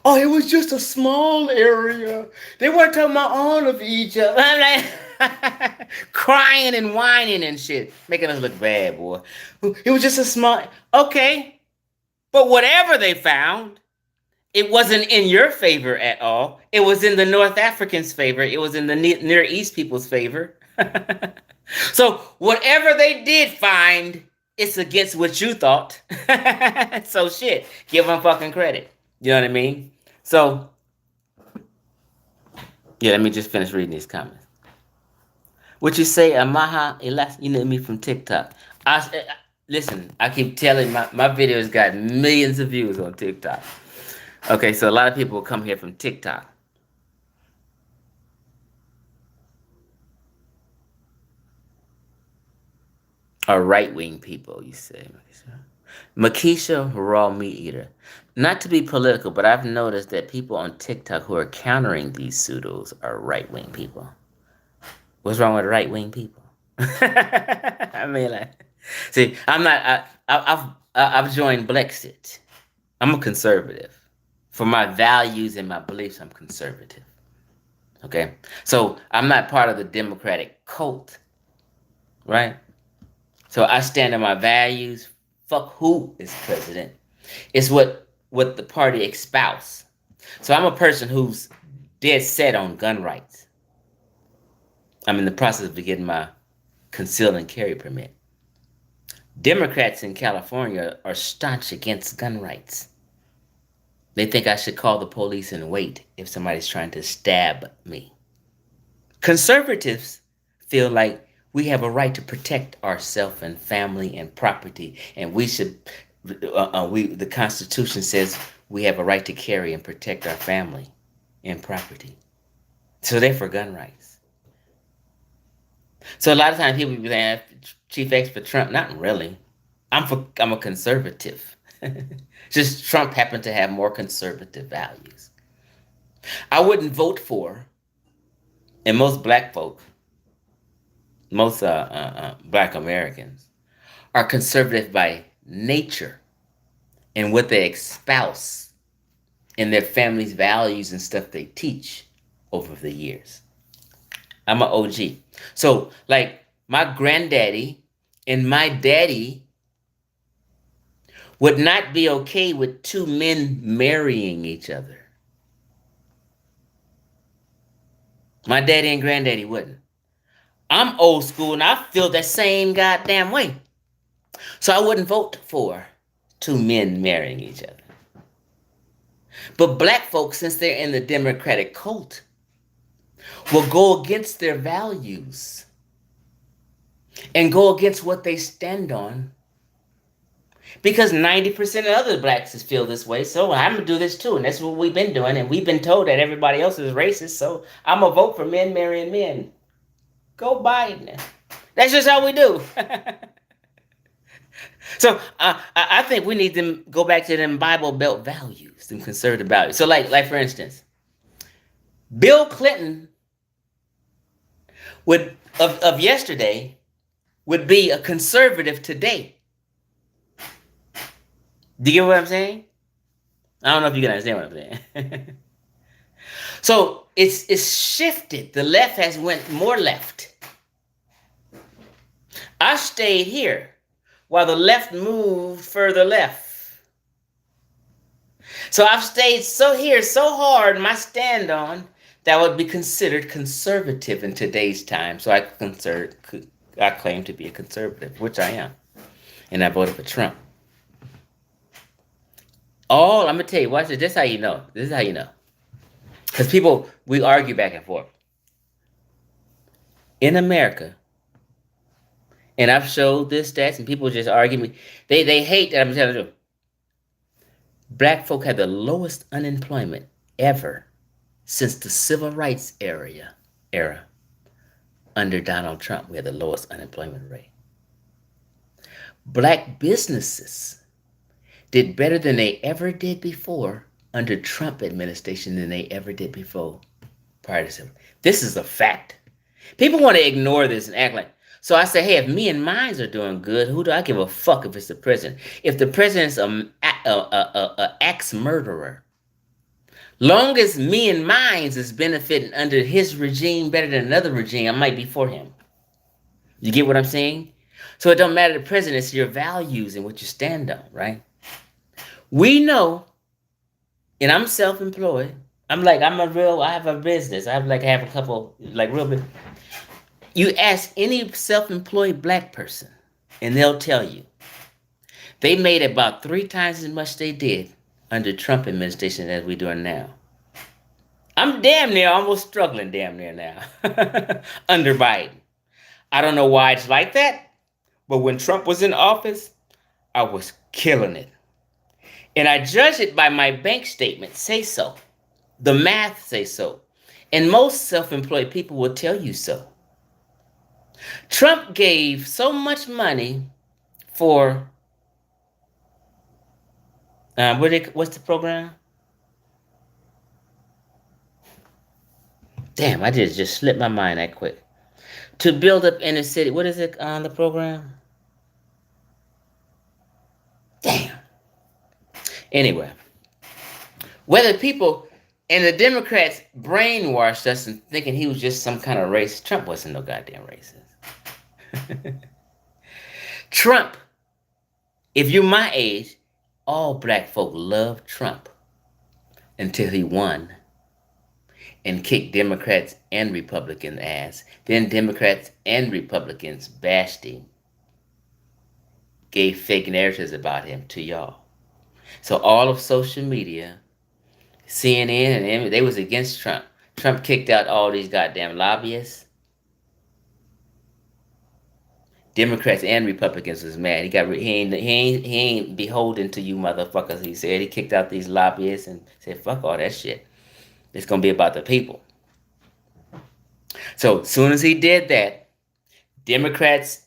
[SPEAKER 1] Oh, it was just a small area. They weren't talking about all of Egypt. I'm like crying and whining and shit, making us look bad, boy. It was just a small. Okay, but whatever they found, it wasn't in your favor at all. It was in the North Africans' favor. It was in the Near East people's favor. So whatever they did find, it's against what you thought. So shit, give them fucking credit. You know what I mean? So, yeah, let me just finish reading these comments. What you say, Amaha Elas? You know me from TikTok. Listen, I keep telling my videos got millions of views on TikTok. Okay, so a lot of people come here from TikTok. are right-wing people, you say. Makisha, raw meat eater. Not to be political, but I've noticed that people on TikTok who are countering these pseudos are right-wing people. What's wrong with right-wing people? I mean, like, see, I'm not. I've joined Brexit. I'm a conservative. For my values and my beliefs, I'm conservative. Okay, so I'm not part of the Democratic cult, right? So I stand on my values. Fuck who is president. It's what the party espouse. So I'm a person who's dead set on gun rights. I'm in the process of getting my concealed and carry permit. Democrats in California are staunch against gun rights. They think I should call the police and wait if somebody's trying to stab me. Conservatives feel like we have a right to protect ourselves and family and property, and we should. The Constitution says we have a right to carry and protect our family and property. So they're for gun rights. So a lot of times people be saying, Chief X for Trump. Not really. I'm a conservative. Just Trump happened to have more conservative values. I wouldn't vote for, and most black folk, most black Americans, are conservative by nature and what they espouse in their family's values and stuff they teach over the years. I'm an OG. So, like, my granddaddy and my daddy would not be okay with two men marrying each other. My daddy and granddaddy wouldn't. I'm old school and I feel the same goddamn way. So I wouldn't vote for two men marrying each other. But black folks, since they're in the Democratic cult, will go against their values and go against what they stand on, because 90% of other blacks feel this way. So I'm going to do this too. And that's what we've been doing. And we've been told that everybody else is racist. So I'm going to vote for men marrying men. Go Biden. That's just how we do. So I think we need to go back to them Bible Belt values, them conservative values. So like for instance, Bill Clinton would of yesterday would be a conservative today. Do you get what I'm saying? I don't know if you can understand what I'm saying. So it's shifted. The left has went more left. I stayed here while the left moved further left. So I've stayed so hard, my stand on, that would be considered conservative in today's time. So I claim to be a conservative, which I am. And I voted for Trump. I'm going to tell you, watch this. This is how you know. This is how you know. Because people, we argue back and forth. In America, and I've showed this stats, and people just argue me. They hate that I'm telling you. Black folk had the lowest unemployment ever since the civil rights era. Under Donald Trump, we had the lowest unemployment rate. Black businesses did better than they ever did before under Trump administration than they ever did before prior to civil. This is a fact. People want to ignore this and act like. So I say, hey, if me and mines are doing good, who do I give a fuck if it's the president? If the president's a axe murderer, long as me and mines is benefiting under his regime better than another regime, I might be for him. You get what I'm saying? So it don't matter the president, it's your values and what you stand on, right? We know, and I'm self-employed. I have a business. I have a couple, real big. You ask any self-employed black person, and they'll tell you, they made about 3 times as much they did under Trump administration as we're doing now. I'm damn near, almost struggling damn near now, under Biden. I don't know why it's like that, but when Trump was in office, I was killing it. And I judge it by my bank statement say so. The math say so. And most self-employed people will tell you so. Trump gave so much money for what's the program? Damn, I just slipped my mind that quick. To build up inner city. What is it on the program? Damn. Anyway, whether people and the Democrats brainwashed us into thinking he was just some kind of racist. Trump wasn't no goddamn racist. Trump, if you're my age, all black folk loved Trump until he won and kicked Democrats and Republicans' ass. Then Democrats and Republicans bashed him, gave fake narratives about him to y'all. So all of social media, CNN and they was against Trump. Trump kicked out all these goddamn lobbyists. Democrats and Republicans was mad. He ain't beholden to you motherfuckers. He said he kicked out these lobbyists and said fuck all that shit. It's gonna be about the people. So as soon as he did that, Democrats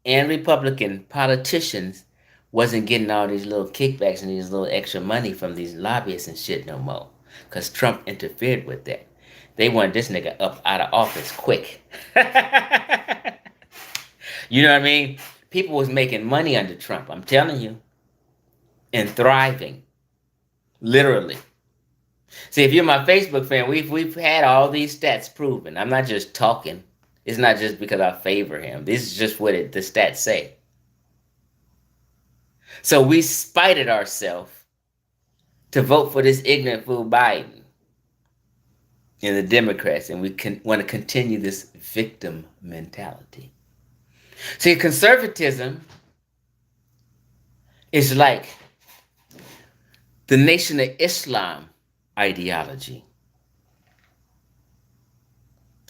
[SPEAKER 1] and Republican politicians wasn't getting all these little kickbacks and these little extra money from these lobbyists and shit no more. Because Trump interfered with that. They wanted this nigga up out of office quick. You know what I mean? People was making money under Trump, I'm telling you. And thriving. Literally. See, if you're my Facebook fan, we've had all these stats proven. I'm not just talking. It's not just because I favor him. This is just what the stats say. So we spited ourselves to vote for this ignorant fool Biden and the Democrats, and we want to continue this victim mentality. See, conservatism is like the Nation of Islam ideology.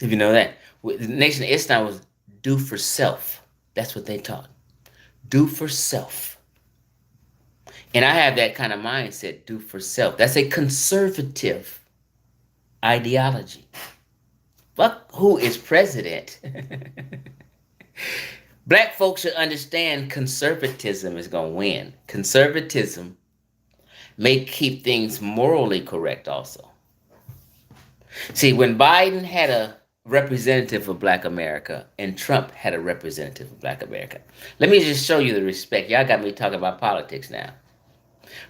[SPEAKER 1] If you know that. The Nation of Islam was do for self. That's what they taught. Do for self. And I have that kind of mindset, do for self. That's a conservative ideology. Fuck who is president. Black folks should understand conservatism is going to win. Conservatism may keep things morally correct also. See, when Biden had a representative of Black America and Trump had a representative of Black America, let me just show you the respect. Y'all got me talking about politics now.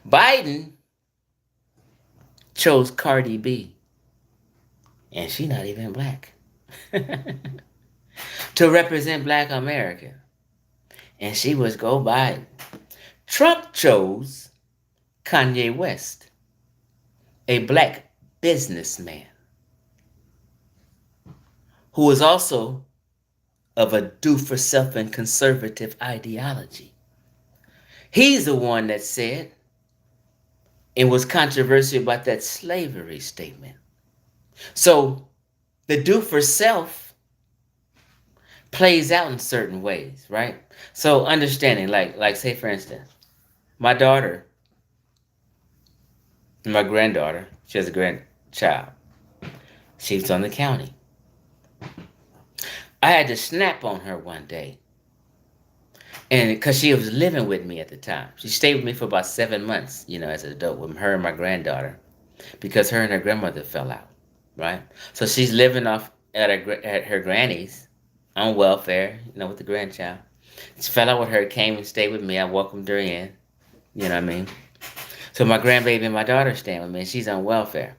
[SPEAKER 1] Biden chose Cardi B, and she not even black, to represent Black America, and she was go Biden. Trump chose Kanye West, a black businessman who was also of a do-for-self and conservative ideology. He's the one that said and was controversial about that slavery statement. So the do-for-self plays out in certain ways, right? So understanding, like say for instance, my daughter, my granddaughter, she has a grandchild. She's on the county. I had to snap on her one day. And because she was living with me at the time. She stayed with me for about 7 months, as an adult, with her and my granddaughter. Because her and her grandmother fell out, right? So she's living off at her granny's on welfare, with the grandchild. She fell out with her, came and stayed with me. I welcomed her in, you know what I mean? So my grandbaby and my daughter staying with me, and she's on welfare.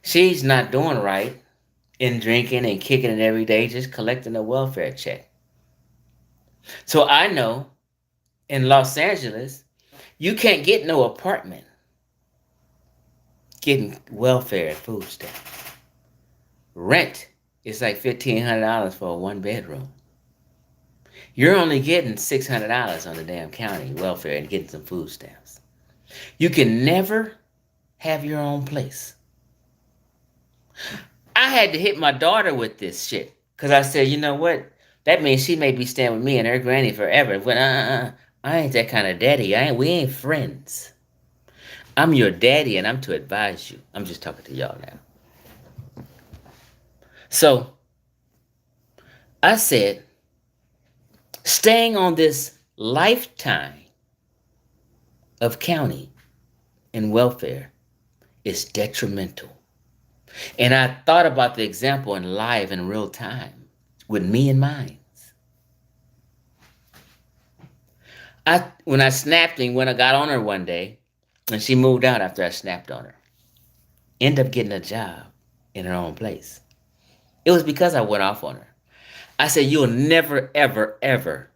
[SPEAKER 1] She's not doing right in drinking and kicking it every day, just collecting a welfare check. So I know in Los Angeles, you can't get no apartment getting welfare and food stamps. Rent is like $1,500 for a 1-bedroom. You're only getting $600 on the damn county welfare and getting some food stamps. You can never have your own place. I had to hit my daughter with this shit because I said, you know what? That means she may be staying with me and her granny forever. When I ain't that kind of daddy. We ain't friends. I'm your daddy and I'm to advise you. I'm just talking to y'all now. So I said, Staying on this lifetime of county and welfare is detrimental. And I thought about the example in live in real time with me and mine. When I snapped and when I got on her one day, and she moved out after I snapped on her, ended up getting a job in her own place. It was because I went off on her. I said, you'll never, ever, ever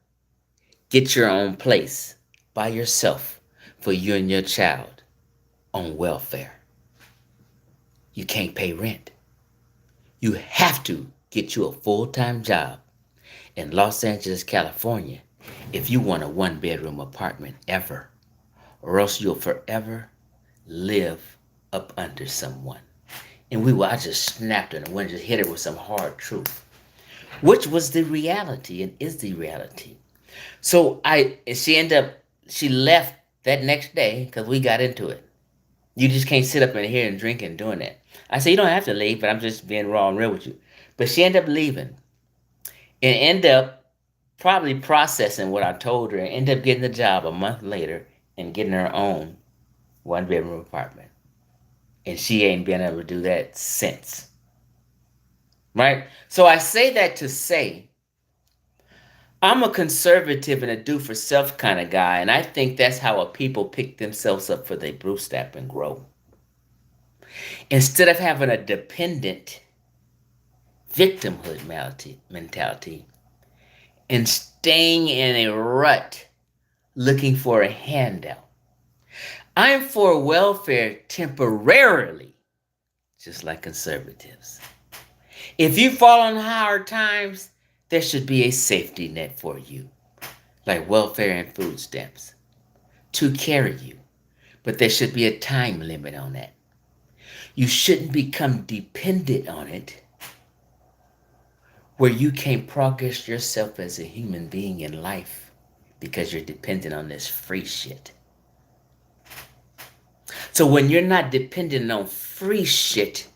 [SPEAKER 1] get your own place by yourself for you and your child on welfare. You can't pay rent. You have to get you a full-time job in Los Angeles, California, if you want a one-bedroom apartment ever, or else you'll forever live up under someone. And I just snapped her and went and just hit her with some hard truth, which was the reality and is the reality. So she left that next day because we got into it. You just can't sit up in here and drink and doing that. I said, you don't have to leave, but I'm just being raw and real with you. But she ended up leaving and ended up probably processing what I told her and ended up getting the job a month later and getting her own one-bedroom apartment. And she ain't been able to do that since. Right? So I say that to say, I'm a conservative and a do-for-self kind of guy, and I think that's how a people pick themselves up for their bootstrap and grow. Instead of having a dependent victimhood mentality and staying in a rut looking for a handout. I'm for welfare temporarily, just like conservatives. If you fall on hard times, there should be a safety net for you, like welfare and food stamps, to carry you. But there should be a time limit on that. You shouldn't become dependent on it, where you can't progress yourself as a human being in life because you're dependent on this free shit. So when you're not dependent on free shit,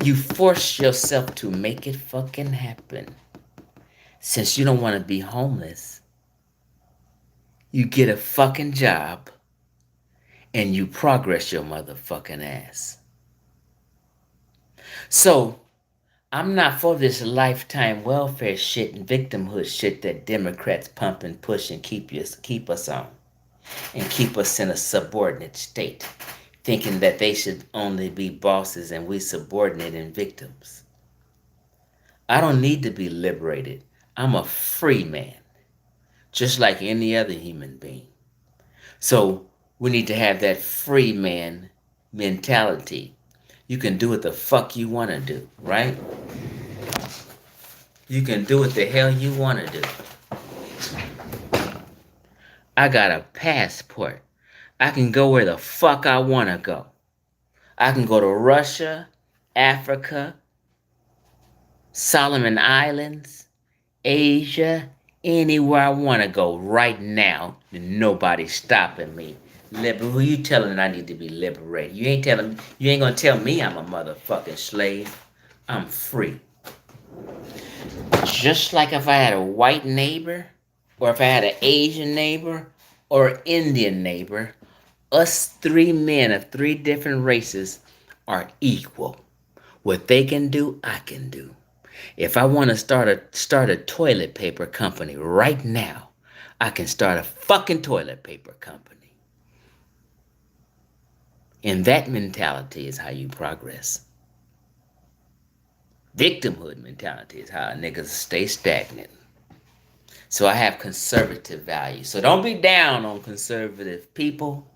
[SPEAKER 1] you force yourself to make it fucking happen. Since you don't want to be homeless, you get a fucking job and you progress your motherfucking ass. So, I'm not for this lifetime welfare shit and victimhood shit that Democrats pump and push and keep us on. And keep us in a subordinate state, thinking that they should only be bosses and we subordinate and victims. I don't need to be liberated. I'm a free man, just like any other human being. So we need to have that free man mentality. You can do what the fuck you want to do, right? You can do what the hell you want to do. I got a passport. I can go where the fuck I want to go. I can go to Russia, Africa, Solomon Islands, Asia, anywhere I want to go right now. And nobody's stopping me. Who you telling I need to be liberated? You ain't gonna tell me I'm a motherfucking slave. I'm free. Just like if I had a white neighbor, or if I had an Asian neighbor, or an Indian neighbor, us three men of three different races are equal. What they can do, I can do. If I want to start a toilet paper company right now, I can start a fucking toilet paper company. And that mentality is how you progress. Victimhood mentality is how niggas stay stagnant. So I have conservative values. So don't be down on conservative people.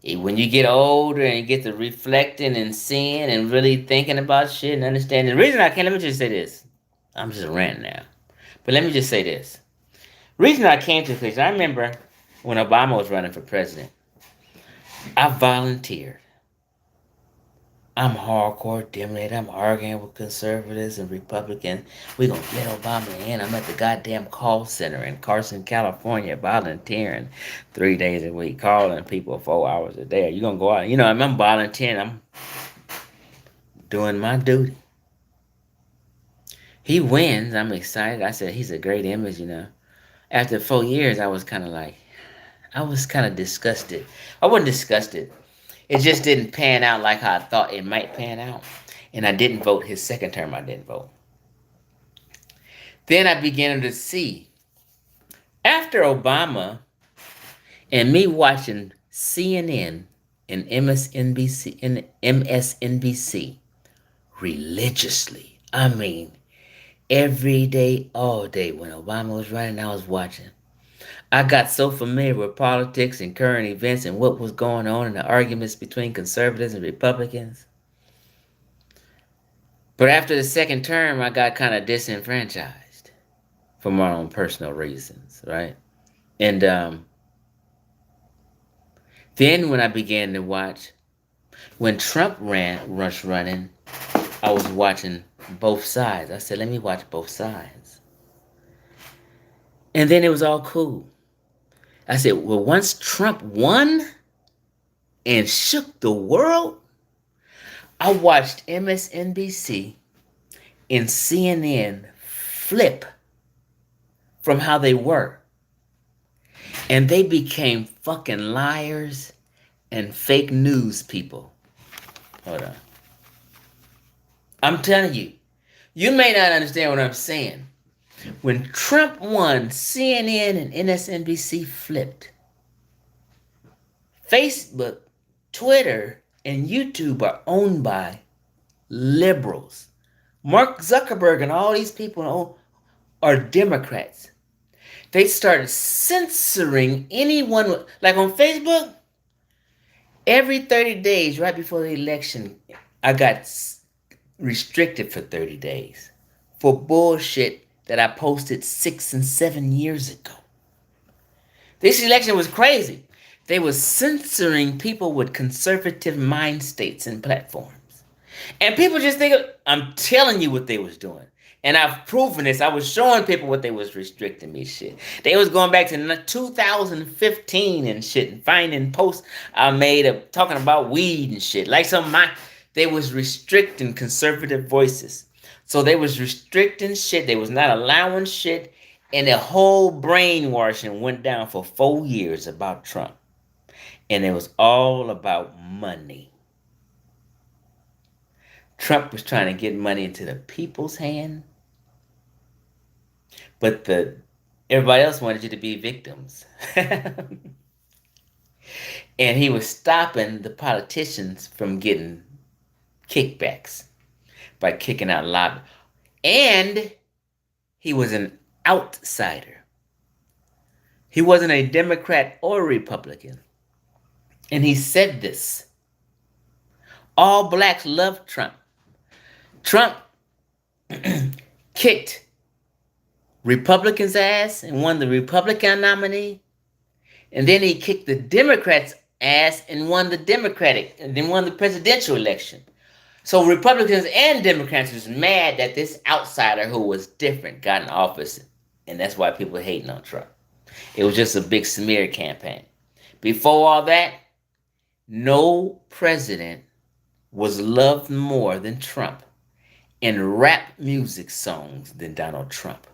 [SPEAKER 1] When you get older and you get to reflecting and seeing and really thinking about shit and understanding. The reason let me just say this. I'm just ranting now. But let me just say this. Reason I came to this, I remember when Obama was running for president. I volunteered. I'm hardcore Democrat. I'm arguing with conservatives and Republicans. We're going to get Obama in. I'm at the goddamn call center in Carson, California, volunteering 3 days a week, calling people 4 hours a day. You're going to go out. I'm volunteering. I'm doing my duty. He wins. I'm excited. I said he's a great image. After 4 years, I was kind of disgusted. I wasn't disgusted. It just didn't pan out like how I thought it might pan out. And I didn't vote his second term. I didn't vote. Then I began to see, after Obama and me watching CNN and MSNBC religiously. I mean, every day, all day. When Obama was running, I was watching. I got so familiar with politics and current events and what was going on in the arguments between conservatives and Republicans. But after the second term, I got kind of disenfranchised for my own personal reasons, right? And then when I began to watch, when Trump was running, I was watching both sides. I said, let me watch both sides. And then it was all cool. I said, well, once Trump won and shook the world, I watched MSNBC and CNN flip from how they were. And they became fucking liars and fake news people. Hold on. I'm telling you, you may not understand what I'm saying. When Trump won, CNN and MSNBC flipped. Facebook, Twitter, and YouTube are owned by liberals. Mark Zuckerberg and all these people are Democrats. They started censoring anyone. Like on Facebook, every 30 days, right before the election, I got restricted for 30 days for bullshit that I posted 6 and 7 years ago. This election was crazy. They were censoring people with conservative mind states and platforms. And people just think, I'm telling you what they was doing. And I've proven this. I was showing people what they was restricting me shit. They was going back to 2015 and shit and finding posts I made of talking about weed and shit. Like they was restricting conservative voices. So they was restricting shit. They was not allowing shit. And the whole brainwashing went down for 4 years about Trump. And it was all about money. Trump was trying to get money into the people's hand. But everybody else wanted you to be victims. And he was stopping the politicians from getting kickbacks by kicking out lobby. And he was an outsider. He wasn't a Democrat or a Republican. And he said this. All blacks love Trump. Trump kicked Republicans' ass and won the Republican nominee. And then he kicked the Democrats' ass and won the presidential election. So Republicans and Democrats was mad that this outsider who was different got in office. And that's why people were hating on Trump. It was just a big smear campaign. Before all that, no president was loved more than Trump in rap music songs than Donald Trump.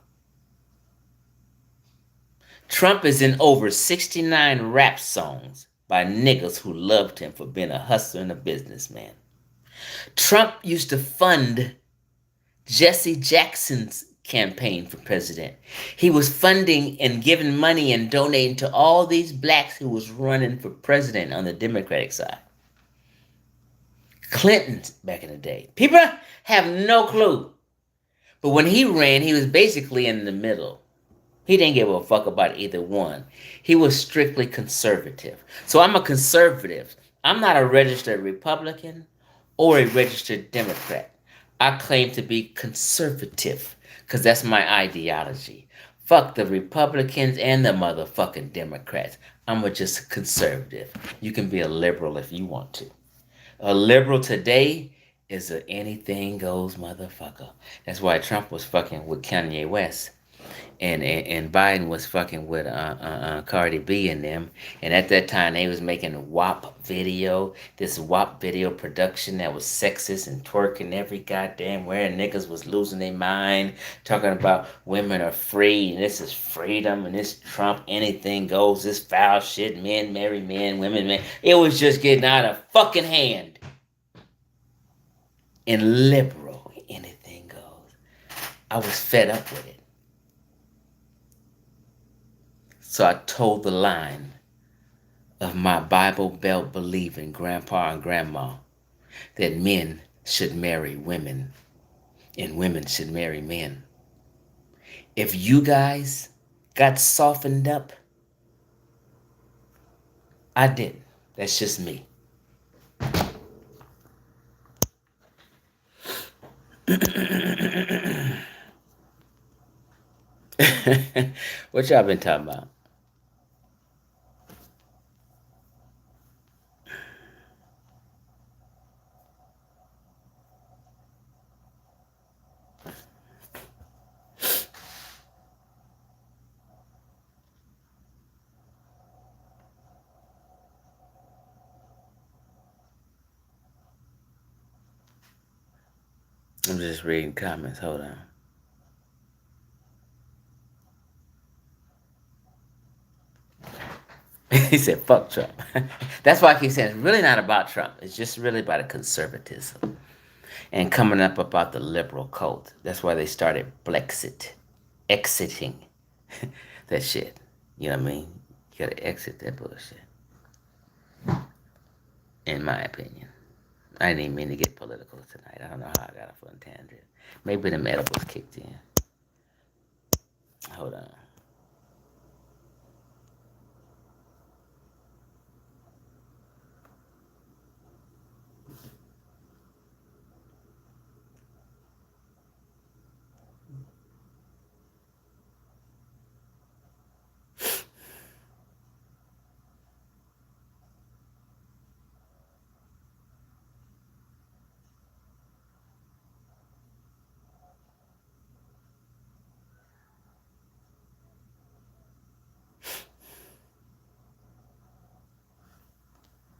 [SPEAKER 1] Trump is in over 69 rap songs by niggas who loved him for being a hustler and a businessman. Trump used to fund Jesse Jackson's campaign for president. He was funding and giving money and donating to all these blacks who was running for president on the Democratic side. Clinton back in the day. People have no clue. But when he ran, he was basically in the middle. He didn't give a fuck about either one. He was strictly conservative. So I'm a conservative. I'm not a registered Republican or a registered Democrat. I claim to be conservative because that's my ideology. Fuck the Republicans and the motherfucking Democrats. I'm just conservative. You can be a liberal if you want to. A liberal today is a anything goes motherfucker. That's why Trump was fucking with Kanye West. and Biden was fucking with Cardi B and them. And at that time, they was making WAP video, this WAP video production that was sexist and twerking every goddamn where. And niggas was losing their mind, talking about women are free and this is freedom and this Trump anything goes, this foul shit, men marry men, women men. It was just getting out of fucking hand. And liberal, anything goes. I was fed up with it. So I told the line of my Bible Belt believing grandpa and grandma that men should marry women and women should marry men. If you guys got softened up, I didn't. That's just me. What y'all been talking about? I'm just reading comments. Hold on. He said, fuck Trump. That's why I keep saying it's really not about Trump. It's just really about a conservatism and coming up about the liberal cult. That's why they started Brexit, exiting that shit. You know what I mean? You gotta exit that bullshit. In my opinion. I didn't even mean to get political tonight. I don't know how I got off on a tangent. Maybe the edibles kicked in. Hold on.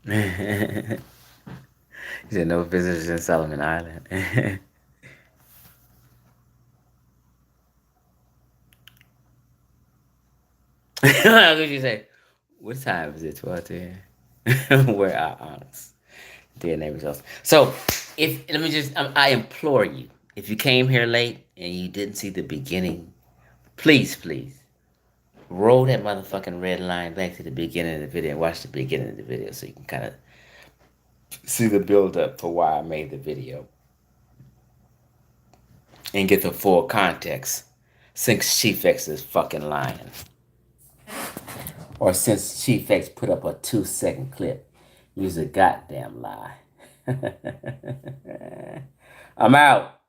[SPEAKER 1] He said no visitors in Solomon Island. How could you say? What time is it? 12:10. Where are aunts? Dear neighbors' house. So, if let me just, I implore you, if you came here late and you didn't see the beginning, please, please, roll that motherfucking red line back to the beginning of the video and watch the beginning of the video so you can kind of see the build up for why I made the video and get the full context since Chief X is fucking lying. Or since Chief X put up a 2-second clip. Use a goddamn lie. I'm out.